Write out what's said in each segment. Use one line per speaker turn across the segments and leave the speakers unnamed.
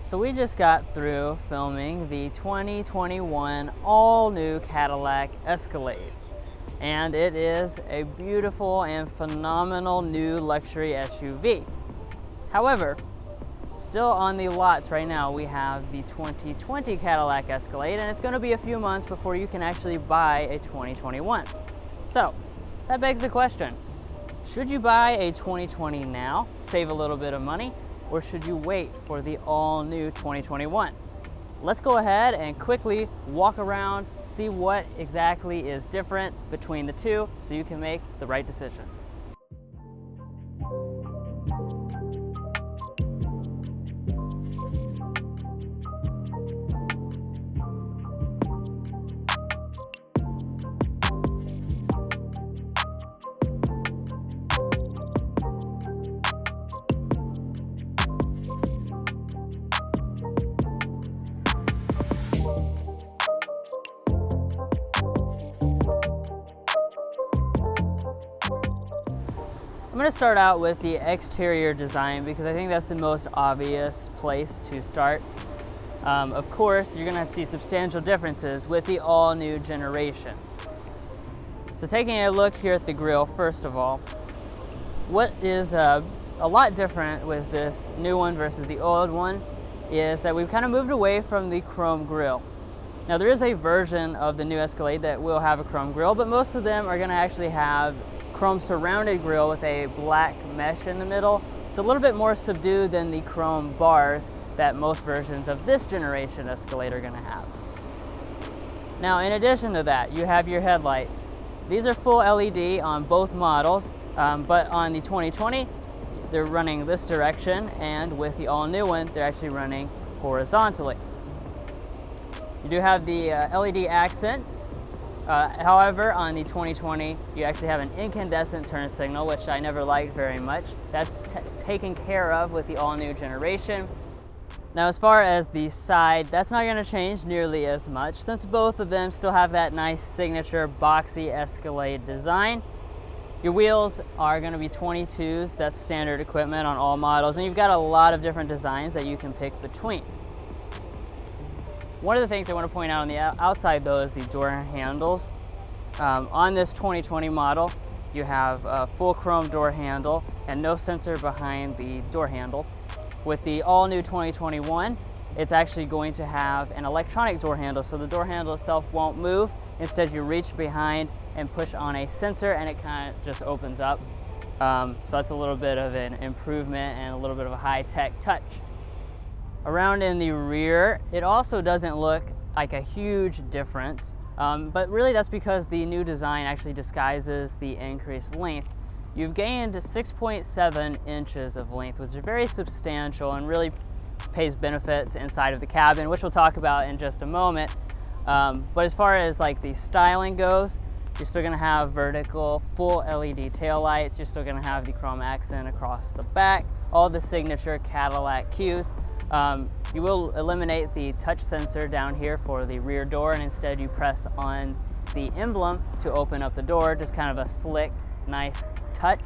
So we just got through filming the 2021 all-new Cadillac Escalade. And it is a beautiful and phenomenal new luxury SUV. However, still on the lots right now, we have the 2020 Cadillac Escalade, and it's going to be a few months before you can actually buy a 2021. So that begs the question, should you buy a 2020 now, save a little bit of money, or should you wait for the all-new 2021? Let's go ahead and quickly walk around, see what exactly is different between the two so you can make the right decision. I'm going to start out with the exterior design because I think that's the most obvious place to start. Of course, you're going to see substantial differences with the all-new generation. So taking a look here at the grille, first of all, what is a lot different with this new one versus the old one is that we've kind of moved away from the chrome grille. Now there is a version of the new Escalade that will have a chrome grille, but most of them are going to actually have chrome surrounded grille with a black mesh in the middle. It's a little bit more subdued than the chrome bars that most versions of this generation Escalade are going to have. Now in addition to that, you have your headlights. These are full LED on both models, but on the 2020 they're running this direction, and with the all new one they're actually running horizontally. You do have the LED accents. However, on the 2020, you actually have an incandescent turn signal, which I never liked very much. That's taken care of with the all-new generation. Now, as far as the side, that's not going to change nearly as much, since both of them still have that nice signature boxy Escalade design. Your wheels are going to be 22s. That's standard equipment on all models, and you've got a lot of different designs that you can pick between. One of the things I want to point out on the outside though is the door handles. On this 2020 model, you have a full chrome door handle and no sensor behind the door handle. With the all new 2021, it's actually going to have an electronic door handle, so the door handle itself won't move. Instead, you reach behind and push on a sensor and it kind of just opens up. So that's a little bit of an improvement and a little bit of a high-tech touch. Around in the rear, it also doesn't look like a huge difference, but really that's because the new design actually disguises the increased length. You've gained 6.7 inches of length, which is very substantial and really pays benefits inside of the cabin, which we'll talk about in just a moment. But as far as like the styling goes, you're still going to have vertical full LED taillights. You're still going to have the chrome accent across the back, all the signature Cadillac cues. You will eliminate the touch sensor down here for the rear door, and instead you press on the emblem to open up the door. Just kind of a slick, nice touch.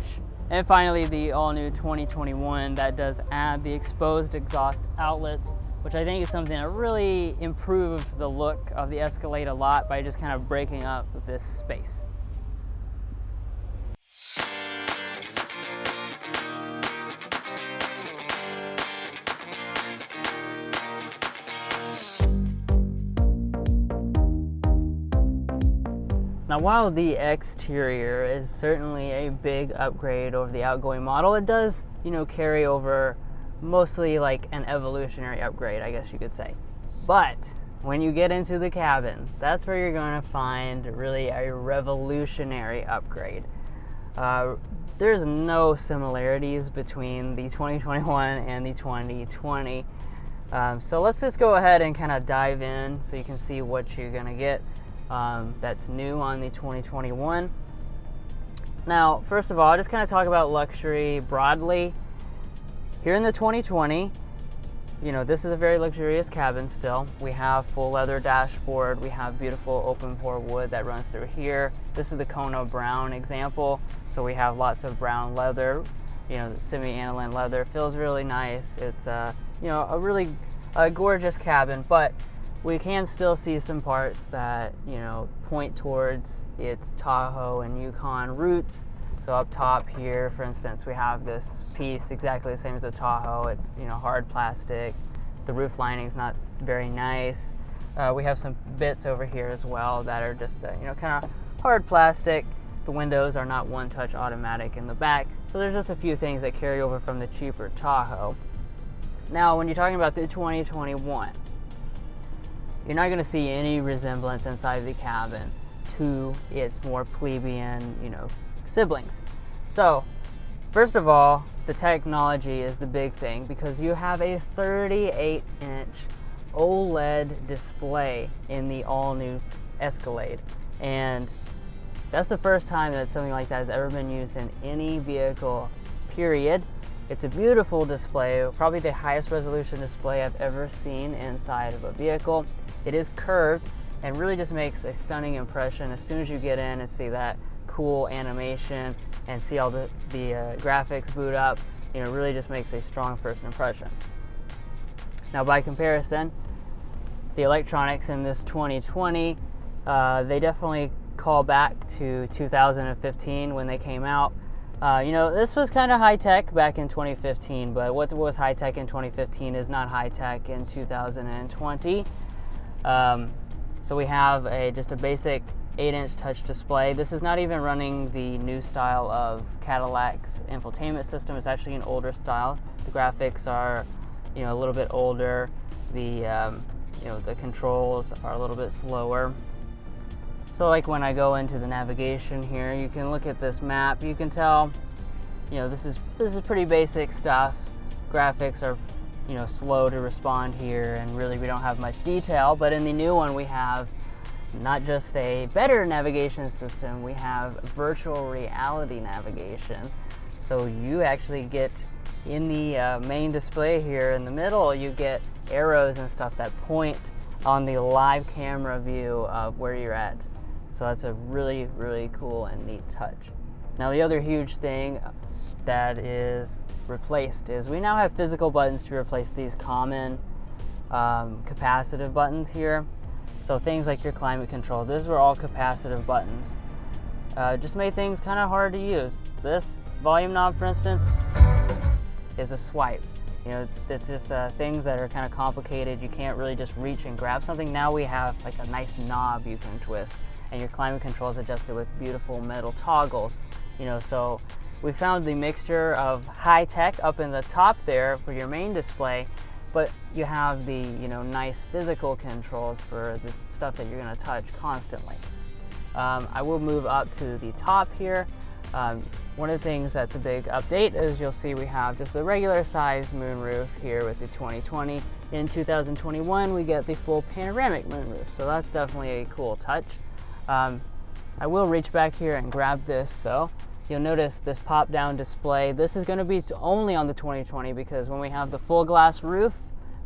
And finally, the all-new 2021 that does add the exposed exhaust outlets, which I think is something that really improves the look of the Escalade a lot by just kind of breaking up this space. Now, while the exterior is certainly a big upgrade over the outgoing model, it does, carry over mostly like an evolutionary upgrade, I guess you could say. But when you get into the cabin, that's where you're going to find really a revolutionary upgrade. There's no similarities between the 2021 and the 2020. So let's just go ahead and kind of dive in so you can see what you're going to get. That's new on the 2021. Now, first of all, I'll just kind of talk about luxury broadly. Here in the 2020, this is a very luxurious cabin still. We have full leather dashboard. We have beautiful open pore wood that runs through here. This is the Kona brown example. So we have lots of brown leather, semi-aniline leather. Feels really nice. It's a really a gorgeous cabin, but we can still see some parts that, you know, point towards its Tahoe and Yukon roots. So up top here, for instance, we have this piece exactly the same as the Tahoe. It's, you know, hard plastic. The roof lining is not very nice. We have some bits over here as well that are just, you know, kind of hard plastic. The windows are not one-touch automatic in the back. So there's just a few things that carry over from the cheaper Tahoe. Now, when you're talking about the 2021, you're not going to see any resemblance inside the cabin to its more plebeian, you know, siblings. So, first of all, the technology is the big thing because you have a 38-inch OLED display in the all-new Escalade, and that's the first time that something like that has ever been used in any vehicle, period. It's a beautiful display, probably the highest resolution display I've ever seen inside of a vehicle. It is curved and really just makes a stunning impression as soon as you get in and see that cool animation and see all the graphics boot up. You know, really just makes a strong first impression. Now, by comparison, the electronics in this 2020, they definitely call back to 2015 when they came out. You know, this was kind of high-tech back in 2015, but what was high-tech in 2015 is not high-tech in 2020. So we have just a basic 8-inch touch display. This is not even running the new style of Cadillac's infotainment system. It's actually an older style. The graphics are, you know, a little bit older. The you know, the controls are a little bit slower. So like when I go into the navigation here, you can look at this map. You can tell, you know, this is pretty basic stuff. Graphics are, you know, slow to respond here, and really we don't have much detail. But in the new one, we have not just a better navigation system, we have virtual reality navigation. So you actually get in the main display here in the middle, you get arrows and stuff that point on the live camera view of where you're at. So that's a really, really cool and neat touch. Now, the other huge thing that is replaced is we now have physical buttons to replace these common capacitive buttons here. So things like your climate control, these were all capacitive buttons. Just made things kind of hard to use. This volume knob, for instance, is a swipe. You know, it's just things that are kind of complicated. You can't really just reach and grab something. Now we have like a nice knob you can twist, and your climate control is adjusted with beautiful metal toggles. You know, so we found the mixture of high tech up in the top there for your main display, but you have the, you know, nice physical controls for the stuff that you're going to touch constantly. I will move up to the top here. One of the things that's a big update is you'll see we have just a regular size moonroof here with the 2020. In 2021, we get the full panoramic moonroof, so that's definitely a cool touch. I will reach back here and grab this though. You'll notice this pop down display. This is going to be only on the 2020 because when we have the full glass roof,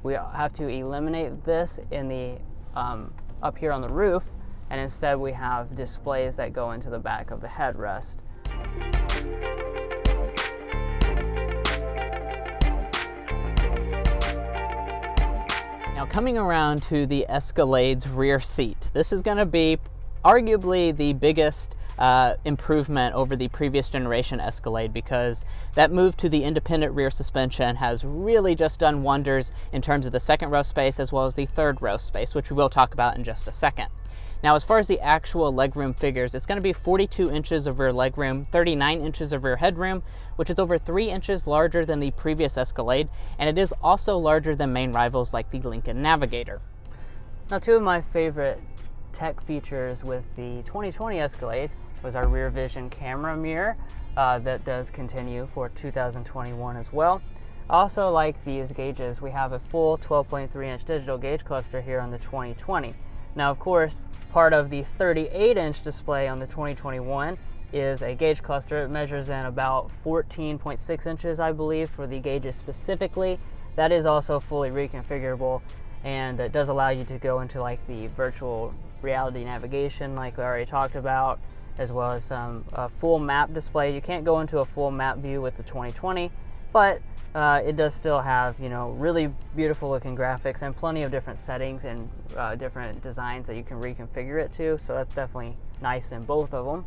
we have to eliminate this in the up here on the roof, and instead we have displays that go into the back of the headrest.
Now, coming around to the Escalade's rear seat, this is going to be arguably the biggest improvement over the previous generation Escalade, because that move to the independent rear suspension has really just done wonders in terms of the second row space as well as the third row space, which we will talk about in just a second. Now, as far as the actual legroom figures, it's going to be 42 inches of rear legroom, 39 inches of rear headroom, which is over 3 inches larger than the previous Escalade, and it is also larger than main rivals like the Lincoln Navigator.
Now, two of my favorite tech features with the 2020 Escalade was our rear vision camera mirror that does continue for 2021 as well. Also, like these gauges, we have a full 12.3-inch digital gauge cluster here on the 2020. Now, of course, part of the 38-inch display on the 2021 is a gauge cluster. It measures in about 14.6 inches, I believe, for the gauges specifically. That is also fully reconfigurable, and it does allow you to go into like the virtual reality navigation like we already talked about, as well as some full map display. You can't go into a full map view with the 2020, but it does still have, you know, really beautiful looking graphics and plenty of different settings and different designs that you can reconfigure it to. So that's definitely nice in both of them.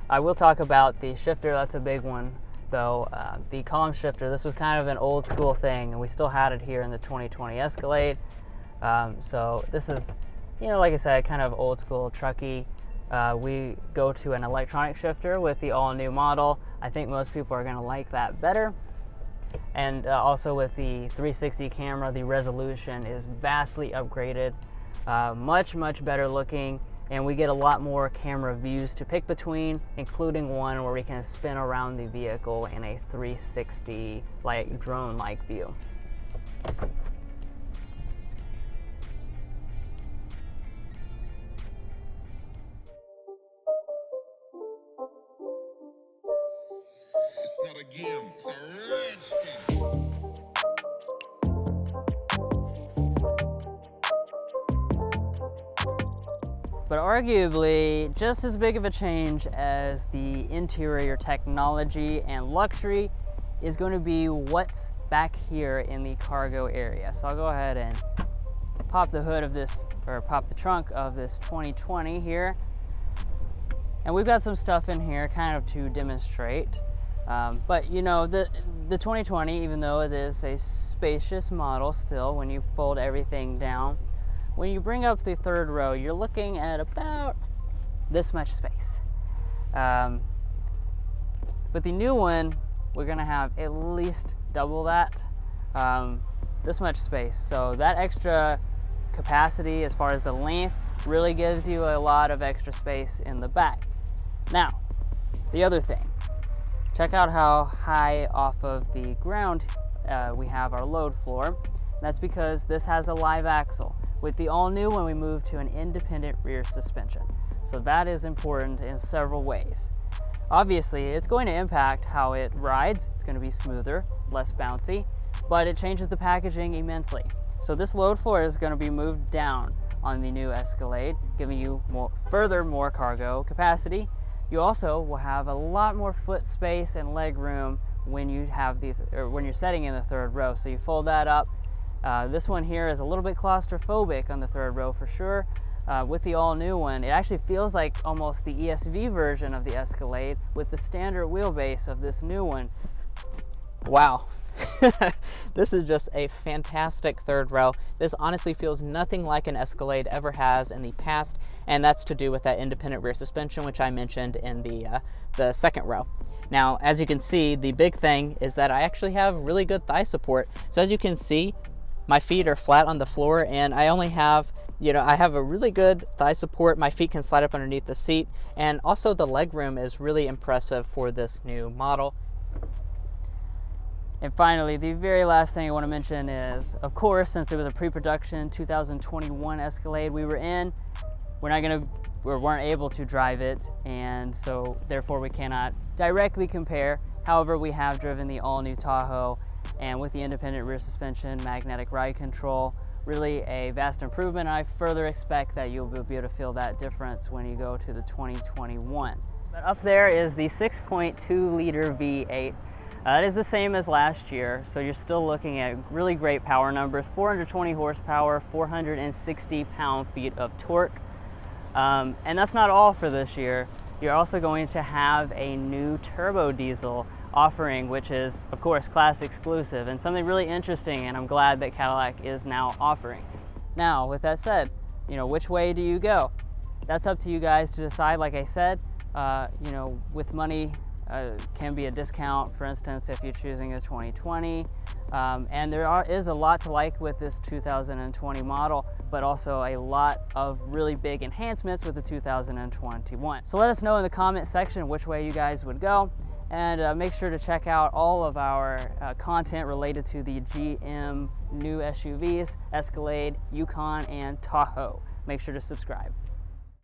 I will talk about the shifter. That's a big one, though. The column shifter, this was kind of an old school thing, and we still had it here in the 2020 Escalade. So this is, you know, like I said, kind of old school trucky. We go to an electronic shifter with the all-new model. I think most people are going to like that better. And also with the 360 camera, the resolution is vastly upgraded, much better looking, and we get a lot more camera views to pick between, including one where we can spin around the vehicle in a 360 like drone-like view.
It's not a game, it's a rich thing.
But arguably just as big of a change as the interior technology and luxury is going to be what's back here in the cargo area. So I'll go ahead and pop the hood of this, or pop the trunk of this 2020 here. And we've got some stuff in here kind of to demonstrate. But you know, the 2020, even though it is a spacious model still, when you fold everything down, when you bring up the third row, you're looking at about this much space. But the new one, we're gonna have at least double that, this much space. So that extra capacity as far as the length really gives you a lot of extra space in the back. Now, the other thing, check out how high off of the ground we have our load floor. That's because this has a live axle. With the all new one, we move to an independent rear suspension. So that is important in several ways. Obviously, it's going to impact how it rides. It's going to be smoother, less bouncy, but it changes the packaging immensely. So this load floor is going to be moved down on the new Escalade, giving you more cargo capacity. You also will have a lot more foot space and leg room when you have when you're setting in the third row. So you fold that up. This one here is a little bit claustrophobic on the third row for sure. With the all-new one, it actually feels like almost the ESV version of the Escalade with the standard wheelbase of this new one.
Wow. This is just a fantastic third row. This honestly feels nothing like an Escalade ever has in the past, and that's to do with that independent rear suspension, which I mentioned in the second row. Now, as you can see, the big thing is that I actually have really good thigh support. So as you can see, my feet are flat on the floor, and I only have, I have a really good thigh support. My feet can slide up underneath the seat, and also the leg room is really impressive for this new model.
And finally, the very last thing I want to mention is, of course, since it was a pre-production 2021 Escalade we weren't able to drive it, and so therefore we cannot directly compare. However, we have driven the all-new Tahoe, and with the independent rear suspension, magnetic ride control, really a vast improvement. And I further expect that you'll be able to feel that difference when you go to the 2021. But up there is the 6.2 liter V8. It is the same as last year, so you're still looking at really great power numbers, 420 horsepower, 460 pound-feet of torque. And that's not all for this year. You're also going to have a new turbo diesel offering, which is, of course, class exclusive and something really interesting, and I'm glad that Cadillac is now offering. Now, with that said, which way do you go? That's up to you guys to decide. Like I said, with money, can be a discount, for instance, if you're choosing a 2020. And there is a lot to like with this 2020 model, but also a lot of really big enhancements with the 2021. So let us know in the comment section which way you guys would go, and make sure to check out all of our content related to the GM new SUVs, Escalade, Yukon, and Tahoe. Make sure to subscribe.